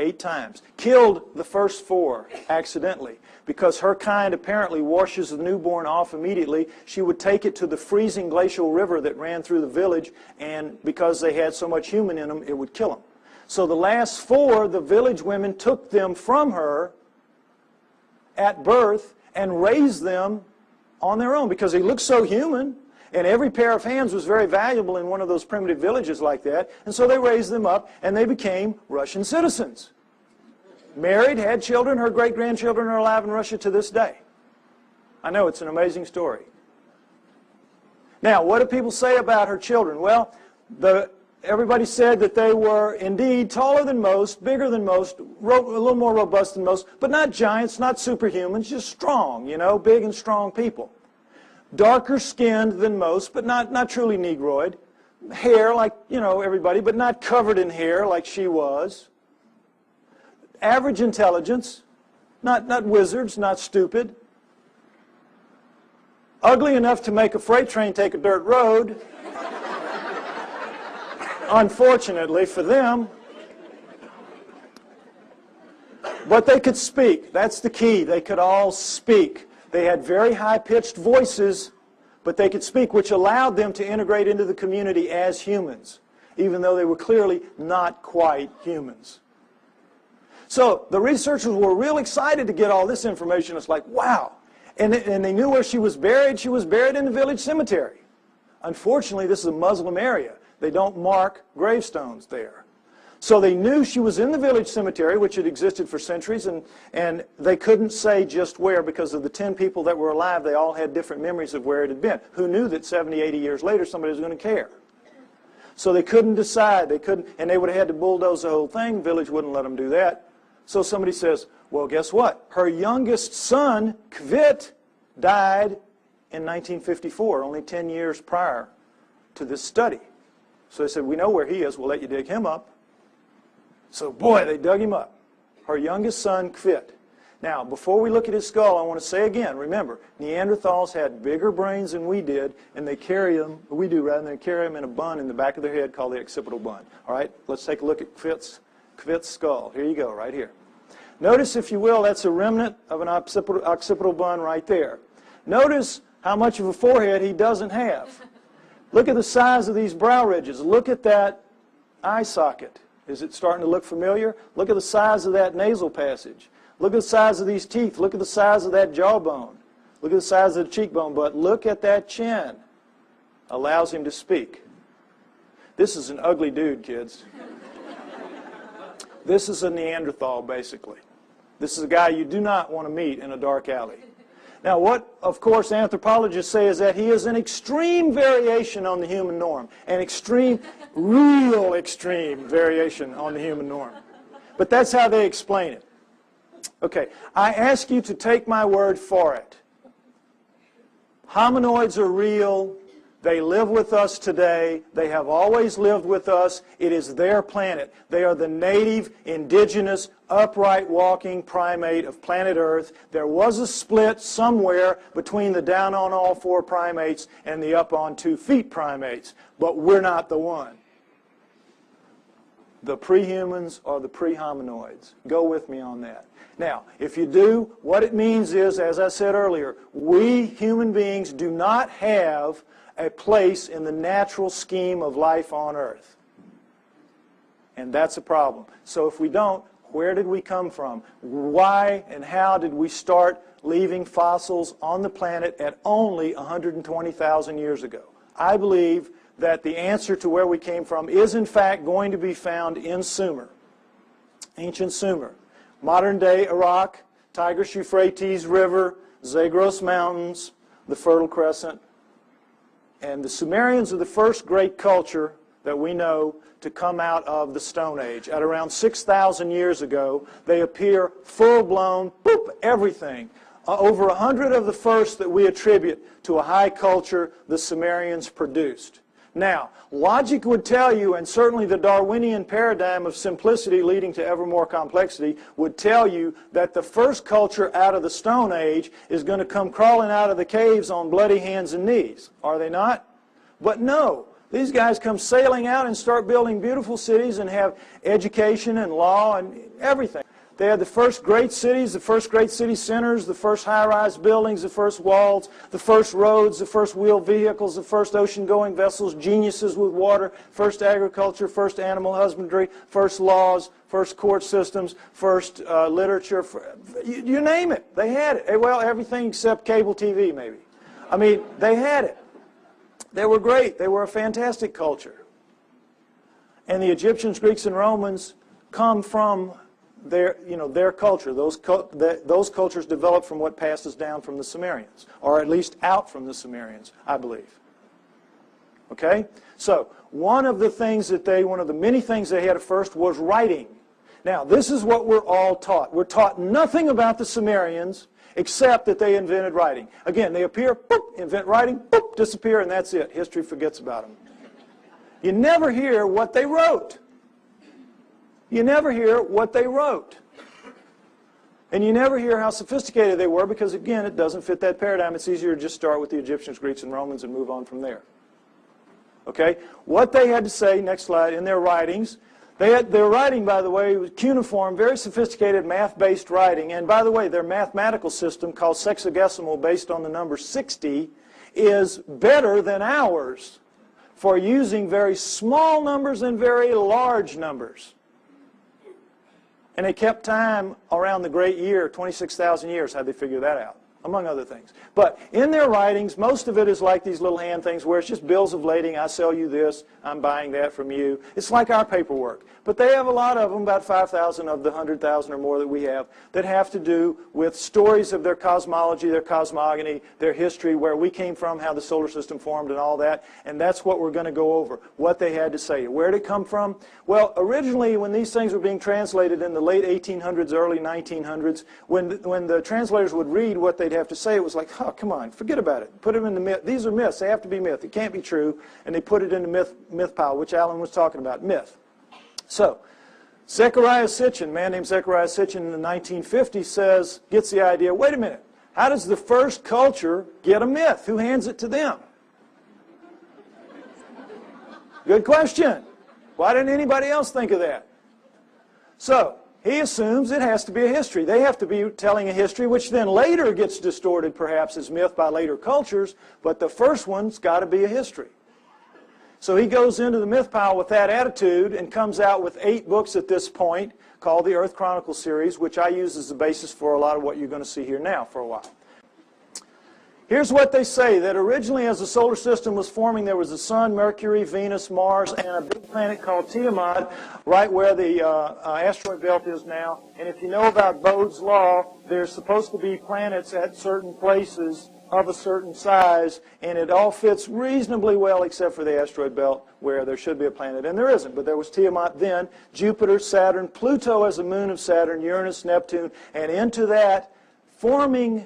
8 times. Killed the first 4 accidentally. Because her kind apparently washes the newborn off immediately, she would take it to the freezing glacial river that ran through the village, and because they had so much human in them, it would kill them. So the last 4, the village women took them from her at birth and raised them on their own because they looked so human, and every pair of hands was very valuable in one of those primitive villages like that, and so they raised them up and they became Russian citizens. Married, had children, her great-grandchildren are alive in Russia to this day. I know, it's an amazing story. Now, what do people say about her children? Well, everybody said that they were indeed taller than most, bigger than most, a little more robust than most, but not giants, not superhumans, just strong, you know, big and strong people. Darker skinned than most, but not truly Negroid. Hair like, you know, everybody, but not covered in hair like she was. Average intelligence, not wizards, not stupid. Ugly enough to make a freight train take a dirt road. Unfortunately for them. But they could speak. That's the key. They could all speak. They had very high-pitched voices, but they could speak, which allowed them to integrate into the community as humans, even though they were clearly not quite humans. So the researchers were real excited to get all this information. It's like, wow. And they knew where she was buried. She was buried in the village cemetery. Unfortunately, this is a Muslim area. They don't mark gravestones there. So they knew she was in the village cemetery, which had existed for centuries, and they couldn't say just where because of the 10 people that were alive. They all had different memories of where it had been. Who knew that 70, 80 years later somebody was going to care? So they couldn't decide. They couldn't, and they would have had to bulldoze the whole thing. The village wouldn't let them do that. So somebody says, well, guess what? Her youngest son, Kvit, died in 1954, only 10 years prior to this study. So they said, we know where he is. We'll let you dig him up. So, boy, they dug him up. Her youngest son, Kvit. Now, before we look at his skull, I want to say again, remember, Neanderthals had bigger brains than we did, and they carry them, we do rather, than they carry them in a bun in the back of their head called the occipital bun. All right, let's take a look at Kvit's skull. Here you go, right here. Notice, if you will, that's a remnant of an occipital bun right there. Notice how much of a forehead he doesn't have. Look at the size of these brow ridges. Look at that eye socket. Is it starting to look familiar? Look at the size of that nasal passage. Look at the size of these teeth. Look at the size of that jawbone. Look at the size of the cheekbone. But look at that chin. Allows him to speak. This is an ugly dude, kids. This is a Neanderthal, basically. This is a guy you do not want to meet in a dark alley. Now, what, of course, anthropologists say is that he is an extreme variation on the human norm. An extreme, real extreme variation on the human norm. But that's how they explain it. Okay, I ask you to take my word for it. Hominoids are real. They live with us today. They have always lived with us. It is their planet. They are the native, indigenous, upright walking primate of planet Earth. There was a split somewhere between the down on all four primates and the up on 2 feet primates, but we're not the one. The pre-humans are the pre-hominoids. Go with me on that. Now, if you do, what it means is, as I said earlier, we human beings do not have a place in the natural scheme of life on Earth. And that's a problem. So if we don't, where did we come from? Why and how did we start leaving fossils on the planet at only 120,000 years ago? I believe that the answer to where we came from is in fact going to be found in Sumer, ancient Sumer. Modern day Iraq, Tigris-Euphrates River, Zagros Mountains, the Fertile Crescent. And the Sumerians are the first great culture that we know to come out of the Stone Age. At around 6,000 years ago, they appear full-blown, boop, everything. Over 100 of the first that we attribute to a high culture the Sumerians produced. Now, logic would tell you, and certainly the Darwinian paradigm of simplicity leading to ever more complexity would tell you that the first culture out of the Stone Age is going to come crawling out of the caves on bloody hands and knees. Are they not? But no, These guys come sailing out and start building beautiful cities and have education and law and everything. They had the first great cities, the first great city centers, the first high-rise buildings, the first walls, the first roads, the first wheeled vehicles, the first ocean-going vessels, geniuses with water, first agriculture, first animal husbandry, first laws, first court systems, first literature. You name it, they had it. Well, everything except cable TV, maybe. I mean, they had it. They were great. They were a fantastic culture. And the Egyptians, Greeks, and Romans come from their culture. Those cultures developed from what passes down from the Sumerians, or at least out from the Sumerians, I believe. Okay? So, one of the many things they had at first was writing. Now, this is what we're all taught. We're taught nothing about the Sumerians except that they invented writing. Again, they appear, boop, invent writing, boop, disappear, and that's it. History forgets about them. You never hear what they wrote. You never hear what they wrote. And you never hear how sophisticated they were because, again, it doesn't fit that paradigm. It's easier to just start with the Egyptians, Greeks, and Romans and move on from there. Okay? What they had to say, next slide, in their writings, their writing, by the way, was cuneiform, very sophisticated math-based writing. And, by the way, their mathematical system, called sexagesimal, based on the number 60, is better than ours for using very small numbers and very large numbers. And they kept time around the great year, 26,000 years, how'd they figure that out, among other things. But in their writings, most of it is like these little hand things where it's just bills of lading, I sell you this, I'm buying that from you. It's like our paperwork. But they have a lot of them, about 5,000 of the 100,000 or more that we have, that have to do with stories of their cosmology, their cosmogony, their history, where we came from, how the solar system formed and all that. And that's what we're going to go over, what they had to say. Where did it come from? Well, originally when these things were being translated in the late 1800s, early 1900s, when the translators would read what they'd have to say, it was like, oh, come on, forget about it. Put them in the myth. These are myths. They have to be myth. It can't be true. And they put it in the myth pile, which Alan was talking about, myth. So, Zechariah Sitchin, a man named Zechariah Sitchin in the 1950s gets the idea, wait a minute, how does the first culture get a myth? Who hands it to them? Good question. Why didn't anybody else think of that? So, he assumes it has to be a history. They have to be telling a history, which then later gets distorted perhaps as myth by later cultures, but the first one's got to be a history. So he goes into the myth pile with that attitude and comes out with 8 books at this point called the Earth Chronicle series, which I use as the basis for a lot of what you're going to see here now for a while. Here's what they say, that originally as the solar system was forming, there was the Sun, Mercury, Venus, Mars, and a big planet called Tiamat, right where the asteroid belt is now. And if you know about Bode's law, there's supposed to be planets at certain places of a certain size, and it all fits reasonably well except for the asteroid belt where there should be a planet, and there isn't. But there was Tiamat then, Jupiter, Saturn, Pluto as a moon of Saturn, Uranus, Neptune, and into that forming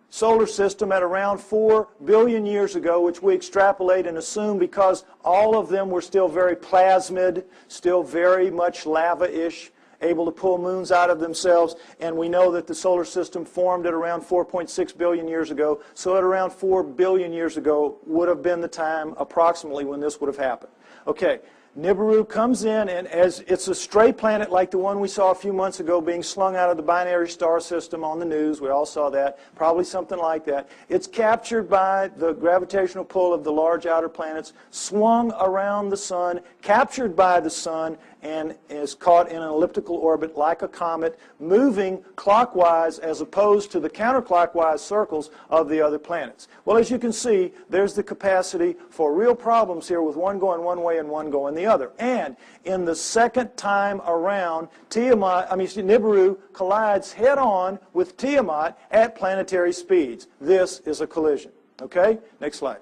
solar system at around 4 billion years ago, which we extrapolate and assume because all of them were still very plasmid, still very much lava-ish, able to pull moons out of themselves, and we know that the solar system formed at around 4.6 billion years ago, so at around 4 billion years ago would have been the time approximately when this would have happened. Okay, Nibiru comes in, and as it's a stray planet like the one we saw a few months ago being slung out of the binary star system on the news, we all saw that, probably something like that. It's captured by the gravitational pull of the large outer planets, swung around the sun, captured by the sun, and is caught in an elliptical orbit like a comet, moving clockwise as opposed to the counterclockwise circles of the other planets. Well, as you can see, there's the capacity for real problems here with one going one way and one going the other. And in the second time around, Nibiru collides head-on with Tiamat at planetary speeds. This is a collision. Okay? Next slide.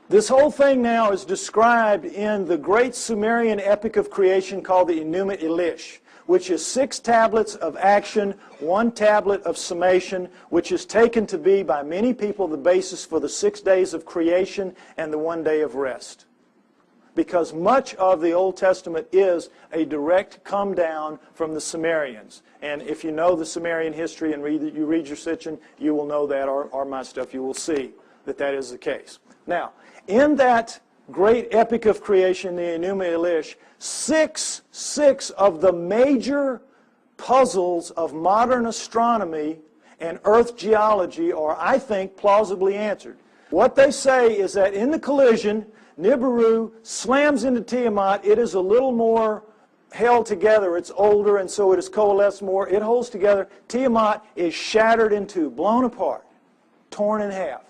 This whole thing now is described in the great Sumerian epic of creation called the Enuma Elish, which is 6 tablets of action, 1 tablet of summation, which is taken to be by many people the basis for the 6 days of creation and the 1 day of rest. Because much of the Old Testament is a direct come down from the Sumerians. And if you know the Sumerian history and you read your Sitchin, you will know that, or my stuff, you will see that that is the case. Now, in that great epic of creation, the Enuma Elish, six of the major puzzles of modern astronomy and earth geology are, I think, plausibly answered. What they say is that in the collision, Nibiru slams into Tiamat. It is a little more held together. It's older, and so it is coalesced more. It holds together. Tiamat is shattered in two, blown apart, torn in half.